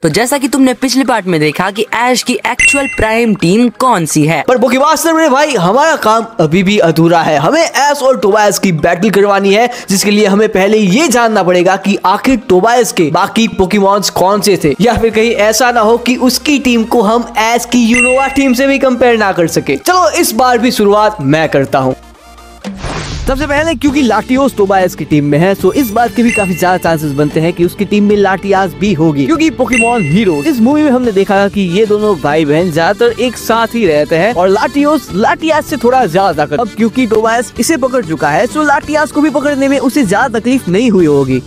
तो जैसा कि तुमने पिछले पार्ट में देखा कि ऐश की एक्चुअल प्राइम टीम कौन सी है, पर पोकेमास्टर मेरे भाई हमारा काम अभी भी अधूरा है। हमें ऐश और टोबायस की बैटल करवानी है, जिसके लिए हमें पहले ये जानना पड़ेगा कि आखिर टोबायस के बाकी पोकेमॉन्स कौन से थे, या फिर कहीं ऐसा ना हो कि उसकी टीम को हम ऐश की यूनोवा टीम से भी कंपेयर ना कर सके। चलो इस बार भी शुरुआत मैं करता हूँ। सबसे पहले क्योंकि लाटियोस टोबायस की टीम में है, सो इस बात के भी काफी ज्यादा चांसेस बनते हैं कि उसकी टीम में लाटियास भी होगी, क्योंकि पोकेमॉन हीरोज इस मूवी में हमने देखा कि ये दोनों भाई बहन ज्यादातर एक साथ ही रहते हैं और लाटियोस लाटियास से थोड़ा ज्यादा ताकत। अब क्योंकि टोबायस इसे पकड़ चुका है, सो लाटियास को भी पकड़ने में उसे ज्यादा तकलीफ नहीं हुई होगी।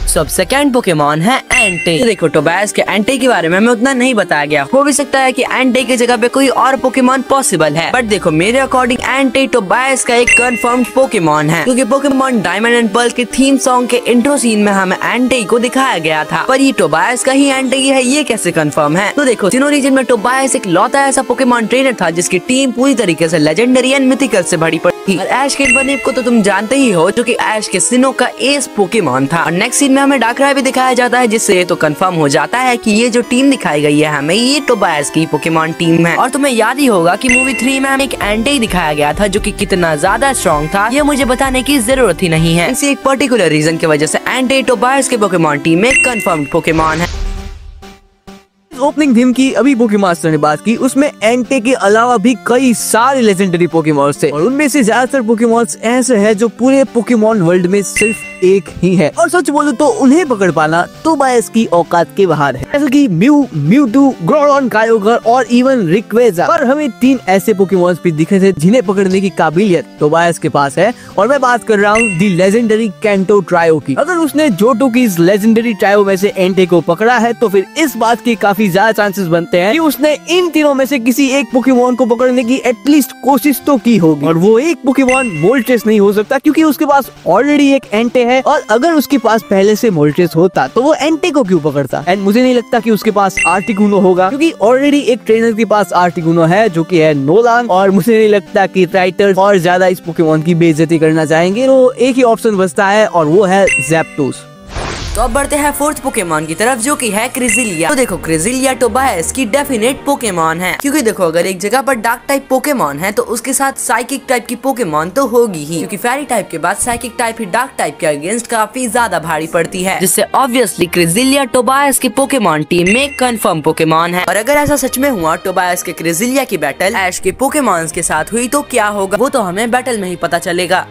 सब सेकंड पोकेमॉन है एंटे। देखो टोबायस के एंटे के बारे में हमें उतना नहीं बताया गया, हो भी सकता है कि एंटे की जगह पे कोई और पोकेमॉन पॉसिबल है, बट देखो मेरे अकॉर्डिंग एंटे टोबायस का एक कंफर्म्ड पोकेमॉन है, क्योंकि पोकेमॉन डायमंड एंड पर्ल के थीम सॉन्ग के इंट्रो सीन में हमें एंटे को दिखाया गया था, पर ये टोबायस का ही एंटे है, ये कैसे कंफर्म है? तो देखो तीनों रीजन में टोबायस एक लौता ऐसा पोकेमॉन ट्रेनर था जिसकी टीम पूरी तरीके से लेजेंडरी एंड मिथिकल से भरी पड़ी थी। और ऐश के इन्वर्नेप को तो तुम जानते ही हो, जो कि ऐश के सिनो का एस पोकेमॉन था। और नेक्स्ट सीन में हमें डार्कराय भी दिखाया जाता है, जिससे ये तो कंफर्म हो जाता है कि ये जो टीम दिखाई गई है हमें, ये टोबायस की पोकेमॉन टीम है। और तुम्हें याद ही होगा कि मूवी 3 में हमें एक एंटे दिखाया गया था, जो कि कितना ज्यादा स्ट्रॉन्ग था ये मुझे बताने की जरूरत ही नहीं है। इसी एक पर्टिकुलर रीजन की वजह से एंटे टोबायस के पोकेमॉन टीम में कंफर्म्ड पोकेमॉन है। ओपनिंग थीम की अभी पोकेमास्टर ने बात की, उसमें एंटे के अलावा भी कई सारे लेजेंडरी पोकेमॉन्स थे और उनमें से ज्यादातर पोकेमॉन्स ऐसे हैं जो पूरे पोकेमॉन वर्ल्ड में सिर्फ एक ही है, और सच बोलूं तो उन्हें पकड़ पाना टोबायस की औकात के बाहर है, जैसे कि म्यू, म्यूटू, ग्रोडॉन, कायोगर और इवन रिक्वेजा। पर हमें 3 ऐसे पोकेमॉन्स भी दिखे थे जिन्हें पकड़ने की काबिलियत टोबायस के पास है, और मैं बात कर रहा हूँ दी लेजेंडरी कैंटो ट्रायो की। अगर उसने जोटो की इस लेजेंडरी ट्रायो में से एंटे को पकड़ा है, तो फिर इस बात की काफी ज्यादा चांसेस बनते हैं कि उसने इन तीनों में से किसी एक पोकेमॉन को पकड़ने की एटलीस्ट कोशिश तो की होगी, और वो एक पोकेमॉन मोल्ट्रेस नहीं हो सकता, क्योंकि उसके पास ऑलरेडी एक एंटे है, और अगर उसके पास पहले से मोल्ट्रेस होता तो वो एंटे को क्यों पकड़ता? एंड मुझे नहीं लगता कि उसके पास आर्टिकुनो होगा, क्योंकि ऑलरेडी एक ट्रेनर के पास आर्टिकुनो है जो कि है नोलान, और मुझे नहीं लगता कि राइटर्स और ज्यादा इस पोकेमॉन की बेइज्जती करना चाहेंगे, तो एक ही ऑप्शन बचता है और वो है ज़ैप्टोस। तो अब बढ़ते हैं फोर्थ पोकेमॉन की तरफ, जो कि है क्रिजिलिया। तो देखो क्रिजिलिया टोबायस की डेफिनेट पोकेमॉन है, क्योंकि देखो अगर एक जगह पर डार्क टाइप पोकेमॉन है तो उसके साथ साइकिक टाइप की पोकेमॉन तो होगी ही, क्योंकि फेरी टाइप के बाद साइकिक टाइप ही डार्क टाइप के अगेंस्ट काफी ज्यादा भारी पड़ती है, जिससे ऑब्वियसली क्रिजिलिया टोबायस की पोकेमॉन टीम में कंफर्म पोकेमॉन है। और अगर ऐसा सच में हुआ टोबायस के क्रिजिलिया की बैटल ऐश के पोकेमॉन्स के साथ हुई तो क्या होगा, वो तो हमें बैटल में ही पता चलेगा।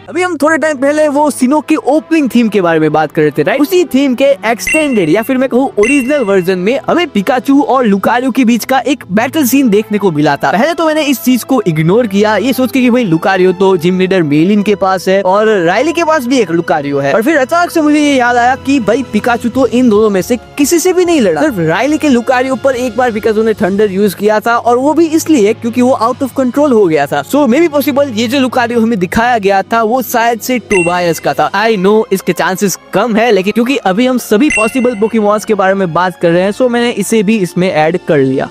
अभी हम थोड़े टाइम पहले वो सिनो की ओपनिंग थीम के बारे में बात कर रहे थे, राइट? उसी थीम के एक्सटेंडेड या फिर मैं कहूँ ओरिजिनल वर्जन में हमें पिकाचू और लुकारियो के बीच का एक बैटल सीन देखने को मिला था। पहले तो मैंने इस चीज को इग्नोर किया, ये सोच के कि भाई लुकारियो तो जिम लीडर मेलिन के पास है और राइली के पास भी एक लुकारियो है, और फिर अचानक से मुझे ये याद आया कि भाई पिकाचू तो इन दोनों में से किसी से भी नहीं लड़ा, सिर्फ राइली के लुकारियो पर एक बार पिकाचू ने थंडर यूज किया था, और वो भी इसलिए क्योंकि वो आउट ऑफ कंट्रोल हो गया था। सो मे बी पॉसिबल ये जो लुकारियो हमें दिखाया गया था वो शायद से टोबायस का था। आई नो इसके चांसेस कम है, लेकिन क्योंकि अभी हम सभी पॉसिबल पोकेमॉन्स के बारे में बात कर रहे हैं, सो मैंने इसे भी इसमें ऐड कर लिया।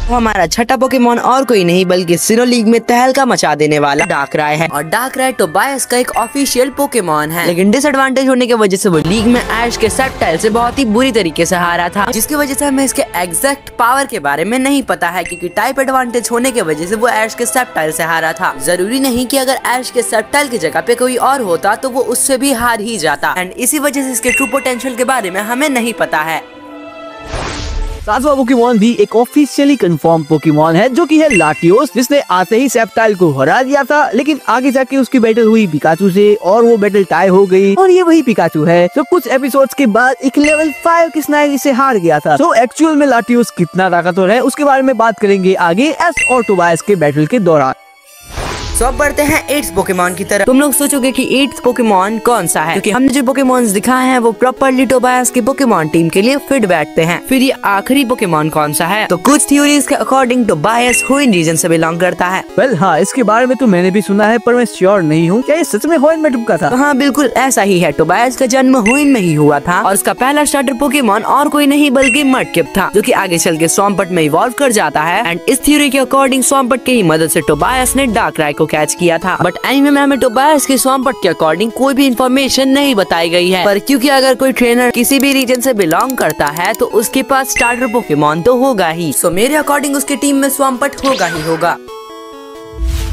हमारा छठा पोकेमॉन और कोई नहीं बल्कि सिनो लीग में तहलका मचा देने वाला डार्कराय है, और डार्कराय टोबायस का एक ऑफिशियल पोकेमॉन है, लेकिन डिसएडवांटेज होने की वजह से वो लीग में ऐश के सेप्टाइल से बहुत ही बुरी तरीके से हारा था, जिसकी वजह से हमें इसके एग्जैक्ट पावर के बारे में नहीं पता है, क्योंकि टाइप एडवांटेज होने की वजह से वो ऐश के सेप्टाइल से हारा था। जरूरी नहीं कि अगर ऐश के सेप्टाइल की जगह पे कोई और होता तो वो उससे भी हार ही जाता, एंड इसी वजह से इसके ट्रू पोटेंशियल के बारे में हमें नहीं पता है। 7वां पोकेमॉन भी एक ऑफिशियली कंफर्म पोकेमॉन है, जो कि है लाटियोस, जिसने आते ही सेप्टाइल को हरा दिया था, लेकिन आगे जाके उसकी बैटल हुई पिकाचू से और वो बैटल टाई हो गई, और ये वही पिकाचू है जो कुछ एपिसोड्स के बाद एक लेवल 5 की स्नाइल से हार गया था। तो एक्चुअल में लाटियोस कितना ताकतवर है उसके बारे में बात करेंगे आगे एस और टोबायस के बैटल के दौरान। सो अब बढ़ते हैं 8th पोकेमॉन की तरफ। तुम लोग सोचोगे कि 8th पोकेमॉन कौन सा है, क्योंकि हमने जो पोकेमॉन्स दिखाए हैं वो प्रॉपर्ली टोबायस की पोकेमॉन टीम के लिए फिट बैठते हैं। फिर ये आखिरी पोकेमॉन कौन सा है, तो कुछ थ्योरीज के अकॉर्डिंग टोबायस हुइन रीजन से बिलोंग करता है। वेल हाँ, इसके बारे में तो मैंने भी सुना है, पर मैं श्योर नहीं हूँ क्या ये सच में हुइन में टुपका था। हाँ बिल्कुल ऐसा ही है, टोबायस का जन्म हुइन में ही हुआ था, और उसका पहला स्टार्टर पोकेमॉन और कोई नहीं बल्कि मडकिप था, जो कि आगे चल के स्वॉम्पट में इवॉल्व कर जाता है, एंड इस थ्योरी के अकॉर्डिंग स्वॉम्पट की ही मदद से टोबायस ने डार्कराय को को कैच किया था। बट एनीमे में हमें टोबायस के स्वाम्पट के अकॉर्डिंग कोई भी इन्फॉर्मेशन नहीं बताई गई है। पर क्योंकि अगर कोई ट्रेनर किसी भी रीजन से बिलोंग करता है तो उसके पास स्टार्टर पोकेमॉन तो होगा ही। सो मेरे अकॉर्डिंग उसकी टीम में स्वाम्पट होगा ही होगा।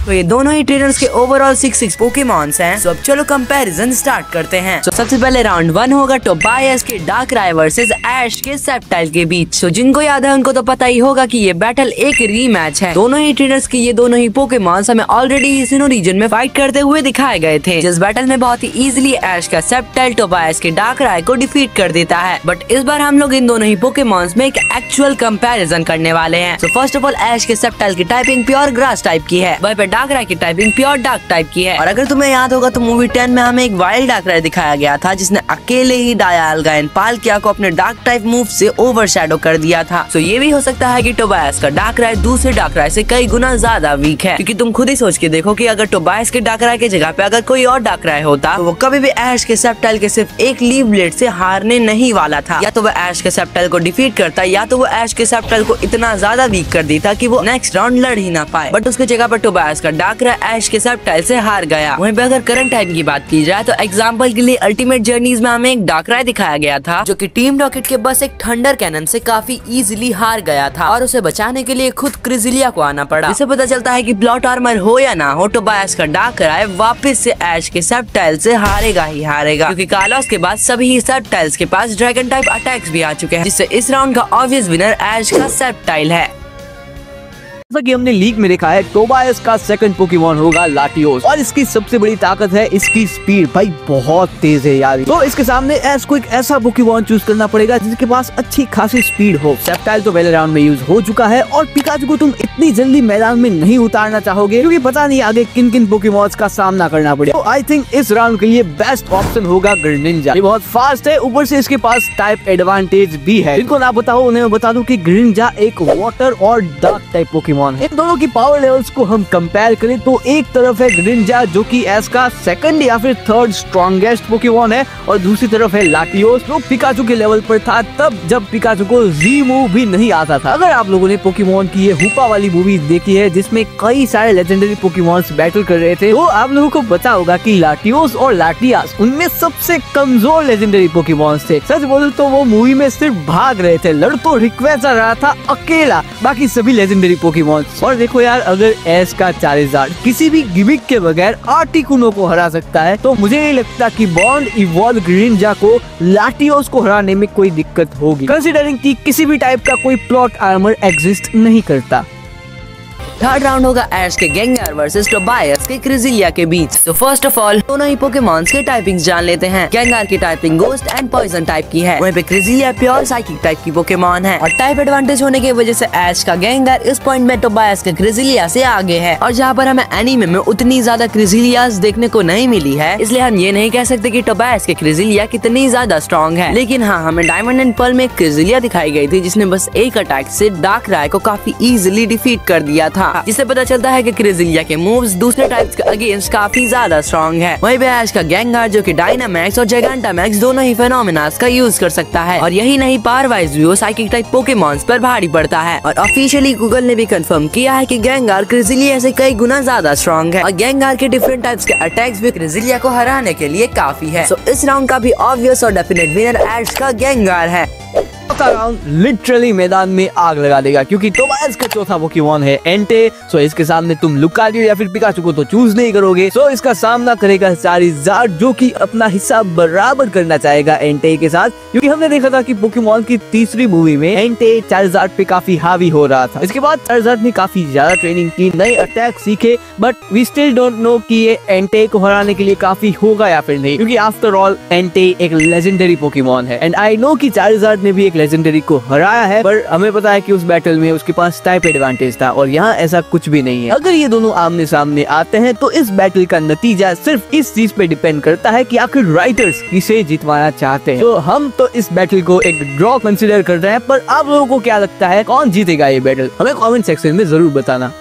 तो ये दोनों ही ट्रेनर्स के ओवरऑल 6 पोकेमॉन्स हैं। तो अब चलो कंपैरिजन स्टार्ट करते हैं। तो सबसे पहले राउंड 1 होगा टोबायस के डार्कराय वर्सेस ऐश के सेप्टाइल के बीच। तो जिनको याद है उनको तो पता ही होगा कि ये बैटल एक रीमैच है। दोनों ही ट्रेनर्स के ये दोनों ही पोकेमॉन्स हमें ऑलरेडी इस रीजन में फाइट करते हुए दिखाए गए थे, जिस बैटल में बहुत ही इजीली ऐश का सेप्टाइल टोबायस के डार्कराय को डिफीट कर देता है। बट इस बार हम लोग इन दोनों ही पोकेमॉन्स में एक एक्चुअल कंपैरिजन करने वाले हैं। तो फर्स्ट ऑफ ऑल ऐश के सेप्टाइल की टाइपिंग प्योर ग्रास टाइप की है, वहीं पे डार्कराय की टाइपिंग प्योर डार्क टाइप की है। और अगर तुम्हें याद होगा तो मूवी 10 में हमें एक वाइल्ड डार्कराय दिखाया गया था जिसने अकेले ही डायल्गा पालकिया को अपने डार्क टाइप मूव से ओवरशैडो कर दिया था। तो ये भी हो सकता है कि टोबायस का डार्कराय दूसरे डार्कराय से कई गुना ज्यादा वीक है, क्योंकि तुम खुद ही सोच के देखो कि अगर टोबायस के डार्कराय की जगह पे अगर कोई और डार्कराय होता तो वो कभी भी ऐश के सेप्टाइल के सिर्फ एक लीव ब्लेड से हारने नहीं वाला था। या तो वो ऐश के सेप्टाइल को डिफीट करता, या तो वो ऐश के सेप्टाइल को इतना ज्यादा वीक कर देता कि वो नेक्स्ट राउंड लड़ ही ना पाए। बट उसके जगह पर टोबायस का डार्कराय ऐश के सेप्टाइल से हार गया। वहीं पे अगर करंट टाइम की बात की जाए तो एग्जांपल के लिए अल्टीमेट जर्नीज में हमें एक डार्कराय दिखाया गया था जो कि टीम रॉकेट के बस एक थंडर कैनन से काफी इजीली हार गया था और उसे बचाने के लिए खुद क्रिजिलिया को आना पड़ा। इससे पता चलता है कि प्लॉट आर्मर हो या ना हो, टोबायस का डार्कराय वापस से ऐश के सेप्टाइल से हारेगा ही हारेगा, क्योंकि कार्लोस के बाद सभी सेप्टाइल्स के पास ड्रैगन टाइप अटैक्स भी आ चुके हैं, जिससे इस राउंड का ऑब्वियस विनर ऐश का सेप्टाइल है। जैसा कि हमने लीक में देखा है, टोबायस का सेकंड पोकेमॉन होगा लाटियोस और इसकी सबसे बड़ी ताकत है इसकी स्पीड। भाई बहुत तेज है यार। तो इसके सामने ऐश को एक ऐसा पोकेमॉन चूज करना पड़ेगा जिसके पास अच्छी खासी स्पीड हो। सेप्टाइल तो पहले राउंड में यूज हो चुका है और पिकाचू को तुम इतनी जल्दी मैदान में नहीं उतारना चाहोगे, क्योंकि पता नहीं आगे किन किन पोकेमॉन्स का सामना करना पड़ेगा। तो आई थिंक इस राउंड के लिए बेस्ट ऑप्शन होगा ग्रेनिंजा। ये बहुत फास्ट है, ऊपर से इसके पास टाइप एडवांटेज भी है। जिनको ना पता हो उन्हें मैं बता दूं कि ग्रेनिंजा एक वाटर और डार्क टाइप पोकेमॉन। इन दोनों की पावर लेवल्स को हम कंपेयर करें तो एक तरफ है ग्रेनिंजा जो कि ऐश का सेकंड या फिर थर्ड स्ट्रॉन्गेस्ट पोकेमॉन है, और दूसरी तरफ है लाटियोस जो पिकाचू के लेवल पर था तब जब पिकाचू को जी मूव भी नहीं आता था। अगर आप लोगों ने पोकेमॉन की ये हुपा वाली मूवी देखी है जिसमें कई सारे लेजेंडरी पोकेमॉन्स बैटल कर रहे थे, तो आप लोगों को पता होगा कि लाटियोस और लाटियास उनमें सबसे कमजोर लेजेंडरी पोकेमॉन्स थे। सच बोलूं तो वो मूवी में सिर्फ भाग रहे थे, लड़ तो रिक्वेस्टा रहा था अकेला, बाकी सभी लेजेंडरी पोकेमॉन। और देखो यार, अगर ऐश का चारिज़ार्ड किसी भी गिमिक के बगैर आर्टिकुनो को हरा सकता है तो मुझे नहीं लगता कि बॉन्ड इवॉल्व ग्रेनिंजा को लाटियोस को हराने में कोई दिक्कत होगी, कंसीडरिंग कि किसी भी टाइप का कोई प्लॉट आर्मर एग्जिस्ट नहीं करता। थर्ड राउंड होगा ऐश के गेंगार वर्सेस टोबायस के क्रिजिलिया के बीच। तो फर्स्ट ऑफ ऑल दोनों ही पोकेमॉन्स के टाइपिंग्स जान लेते हैं। गेंगार की typing ghost and poison type की है, वहीं पे क्रिजिलिया प्योर साइकिक टाइप की पोकेमॉन है। और टाइप एडवांटेज होने की वजह से ऐश का गेंगार इस पॉइंट में टोबायस के क्रिजिलिया से आगे है। और जहाँ पर हमें एनीमे में उतनी ज्यादा क्रिजिलियास देखने को नहीं मिली है, इसलिए हम ये नहीं कह सकते कि टोबायस के क्रिजिलिया कितनी ज्यादा स्ट्रॉन्ग है। लेकिन हाँ, हमें डायमंड एंड पर्ल में क्रिजिलिया दिखाई गई थी जिसने बस एक अटैक से डार्कराय को काफी इजिली डिफीट कर दिया था, जिससे पता चलता है कि क्रिजिलिया के मूव्स दूसरे टाइप्स के अगेंस्ट काफी ज्यादा स्ट्रॉन्ग है। वहीं पे ऐश का गेंगार जो कि डायनामैक्स और जिगांटामैक्स दोनों ही फेनोमेनास का यूज कर सकता है, और यही नहीं पावर वाइज भी वो साइकिक टाइप पोकेमॉन्स पर भारी पड़ता है। और ऑफिशियली गूगल ने भी कंफर्म किया है कि गेंगार क्रिजिलिया से कई गुना ज्यादा स्ट्रॉन्ग है, और गेंगार के डिफरेंट टाइप्स के अटैक्स भी क्रिजिलिया को हराने के लिए काफी है। सो इस राउंड का भी ऑब्वियस और डेफिनेट विनर ऐश का गेंगार है। चौथा राउंड लिटरली मैदान में आग लगा देगा, क्योंकि टोबायस का चौथा पोकेमॉन है एंटे। सो इसके सामने तुम लुकारियो या फिर पिकाचू को तो चूज नहीं करोगे। सो इसका सामना करेगा चारिज़ार्ड जो कि अपना हिस्सा बराबर करना चाहेगा एंटे के साथ, क्योंकि हमने देखा था कि पोकेमॉन की तीसरी मूवी में एंटे चारिज़ार्ड पे काफी हावी हो रहा था। इसके बाद चारिज़ार्ड ने काफी ज्यादा ट्रेनिंग की, नए अटैक सीखे, but we still don't know कि ये एंटे को हराने के लिए काफी होगा या फिर नहीं, क्योंकि आफ्टर ऑल एंटे एक लेजेंडरी पोकेमॉन है। एंड आई नो कि चारिज़ार्ड ने भी एक लेजेंडरी को हराया है, पर हमें पता है कि उस बैटल में उसके पास टाइप एडवांटेज था, और यहाँ ऐसा कुछ भी नहीं है। अगर ये दोनों आमने सामने आते हैं तो इस बैटल का नतीजा सिर्फ इस चीज पे डिपेंड करता है कि आखिर राइटर्स किसे जितवाना चाहते हैं। तो हम तो इस बैटल को एक ड्रॉ कंसिडर कर रहे हैं, पर आप लोगों को क्या लगता है कौन जीतेगा ये बैटल? हमें कमेंट सेक्शन में जरूर बताना।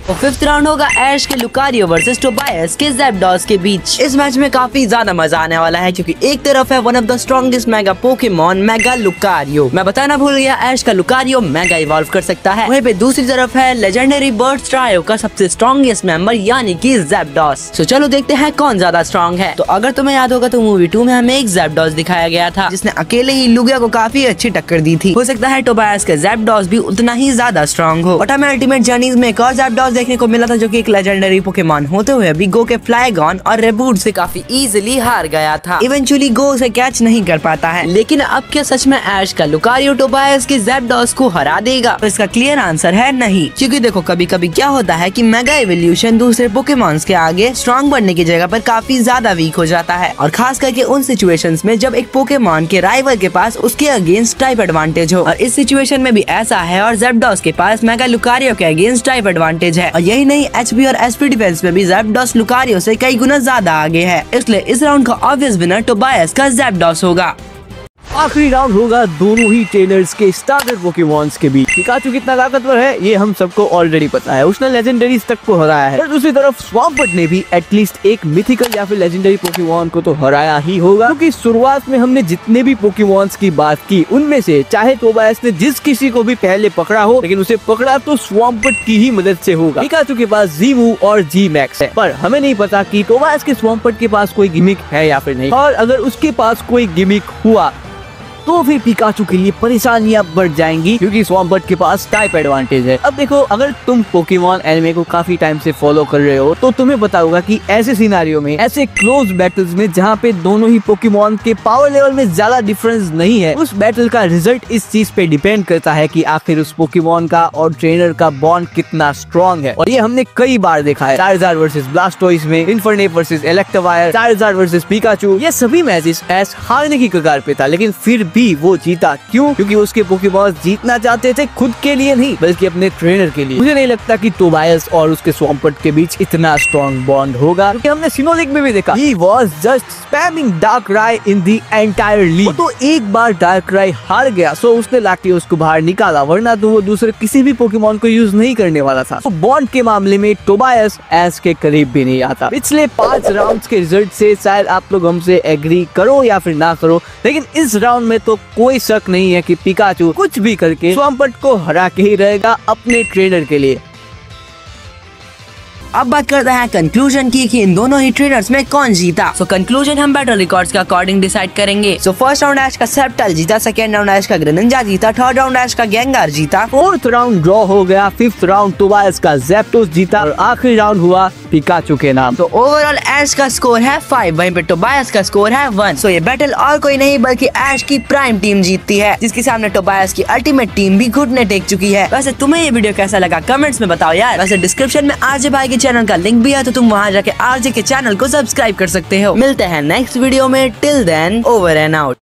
और फिफ्थ राउंड होगा ऐश के लुकारियो वर्सेस टोबायस के ज़ैप्डॉस के बीच। इस मैच में काफी ज्यादा मजा आने वाला है क्योंकि एक तरफ है one of the strongest mega Pokemon mega Lucario. मैं बताना भूल गया, ऐश का लुकारियो मेगा इवॉल्व कर सकता है। वहीं पे दूसरी तरफ है लेजेंडरी बर्ड्स ट्रायो का सबसे स्ट्रॉन्गेस्ट मेंबर यानी कि ज़ैप्डॉस। तो चलो देखते हैं कौन ज्यादा स्ट्रॉन्ग है। तो अगर तुम्हें याद होगा तो मूवी 2 में हमें एक ज़ैप्डॉस दिखाया गया था जिसने अकेले ही लुगिया को काफी अच्छी टक्कर दी थी। हो सकता है टोबायस का ज़ैप्डॉस भी उतना ही ज्यादा स्ट्रॉन्ग हो। बट हमें अल्टीमेट जर्नीज में एक और ज़ैप्डॉस देखने को मिला था जो कि एक लेजेंडरी पोकेमॉन होते हुए भी गो के फ्लाइगॉन और रेबूट से काफी इजीली हार गया था। इवेंचुअली गो उसे कैच नहीं कर पाता है। लेकिन अब क्या सच में ऐश का लुकारियो टोबायस के ज़ैप्डॉस को हरा देगा? तो इसका क्लियर आंसर है नहीं, क्योंकि देखो कभी कभी क्या होता है कि मेगा इवोल्यूशन दूसरे पोकेमॉन्स के आगे स्ट्रॉन्ग बनने की जगह पर काफी ज्यादा वीक हो जाता है, और खास करके उन सिचुएशंस में जब एक पोकेमॉन के राइवल के पास उसके अगेंस्ट टाइप एडवांटेज हो। और इस सिचुएशन में भी ऐसा है, और ज़ैप्डॉस के पास मेगा लुकारियो के अगेंस्ट टाइप एडवांटेज है। और यही नहीं, एचपी और एसपी डिफेंस में भी ज़ैप्डॉस लुकारियो से कई गुना ज्यादा आगे है। इसलिए इस राउंड का ऑब्वियस विनर टोबायस का ज़ैप्डॉस होगा। आखिरी राउंड होगा दोनों ही ट्रेनर्स के स्टार्टर पोकेमॉन्स के बीच। पिकाचू कितना ताकतवर है ये हम सबको ऑलरेडी पता है, उसने लेजेंडरीज तक को हराया है। पर दूसरी तरफ स्वाम्पट ने भी एटलीस्ट एक मिथिकल या फिर लेजेंडरी पोकेमॉन को तो हराया ही होगा, क्योंकि शुरुआत में हमने जितने भी पोकेमॉन्स की बात की उनमें से चाहे टोबायस ने जिस किसी को भी पहले पकड़ा हो, लेकिन उसे पकड़ा तो स्वाम्पट की ही मदद से होगा। पिकाचू के पास जीमू और जी मैक्स है, पर हमें नहीं पता कि टोबायस के स्वाम्पट के पास कोई गिमिक है या फिर नहीं। और अगर उसके पास कोई गिमिक हुआ तो फिर पिकाचू के लिए परेशानियां बढ़ जाएंगी, क्योंकि स्वाम्पट के पास टाइप एडवांटेज है। अब देखो, अगर तुम पोकेमॉन एनिमे को काफी टाइम से फॉलो कर रहे हो तो तुम्हें पता होगा कि ऐसे सिनारियो में, ऐसे क्लोज बैटल्स में जहाँ पे दोनों ही पोकेमॉन के पावर लेवल में ज्यादा डिफरेंस नहीं है, उस बैटल का रिजल्ट इस चीज पे डिपेंड करता है कि आखिर उस पोकेमॉन का और ट्रेनर का बॉन्ड कितना स्ट्रॉन्ग है। और ये हमने कई बार देखा है, चार्जर वर्सेस ब्लास्टोइस में, Infernape versus Electivire, Charizard versus Pikachu. ये सभी मैचेस ऐश हारने की कगार पे था, लेकिन फिर भी वो जीता। क्यों? क्योंकि उसके पोकेमॉन जीतना चाहते थे खुद के लिए नहीं बल्कि अपने ट्रेनर के लिए। मुझे नहीं लगता कि टोबायस और उसके स्वाम्पट के बीच इतना स्ट्रॉन्ग बॉन्ड होगा, क्योंकि हमने सिनोलिक में भी देखा, he was just spamming Darkrai in the entire league। तो एक बार Darkrai हार गया सो उसने लाके उसको बाहर निकाला, वरना तो वो दूसरे किसी भी पोकेमॉन को यूज नहीं करने वाला था। तो बॉन्ड के मामले में टोबायस ऐश के करीब भी नहीं आता। पिछले 5 राउंड्स के रिजल्ट से शायद आप लोग हमसे एग्री करो या फिर ना करो, लेकिन इस राउंड में तो कोई शक नहीं है कि पिकाचू कुछ भी करके स्वाम्पट को हरा के ही रहेगा अपने ट्रेनर के लिए। अब बात करते हैं कंक्लूजन की कि इन दोनों ही ट्रेनर्स में कौन जीता। सो कंक्लूजन हम बैटल रिकॉर्ड्स के अकॉर्डिंग डिसाइड करेंगे। सो फर्स्ट राउंड ऐश का सेप्टल जीता, सेकंड राउंड ऐश का ग्रेनिंजा जीता, थर्ड राउंड ऐश का गेंगार जीता, फोर्थ राउंड ड्रॉ हो गया, फिफ्थ राउंड टोबायस का ज़ैप्डॉस जीता और आखिरी राउंड हुआ पिकाचू के नाम। तो ओवरऑल ऐश का स्कोर है 5, वहीं पे टोबायस का स्कोर है 1। सो ये बैटल और कोई नहीं बल्कि ऐश की प्राइम टीम जीतती है, जिसके सामने टोबायस की अल्टीमेट टीम भी घुटने टेक चुकी है। वैसे तुम्हें ये वीडियो कैसा लगा कमेंट्स में बताओ यार। वैसे डिस्क्रिप्शन में आरजे भाई के चैनल का लिंक भी है, तो तुम वहाँ जाके आरजे के चैनल को सब्सक्राइब कर सकते हो। मिलते हैं नेक्स्ट वीडियो में, till then over and out.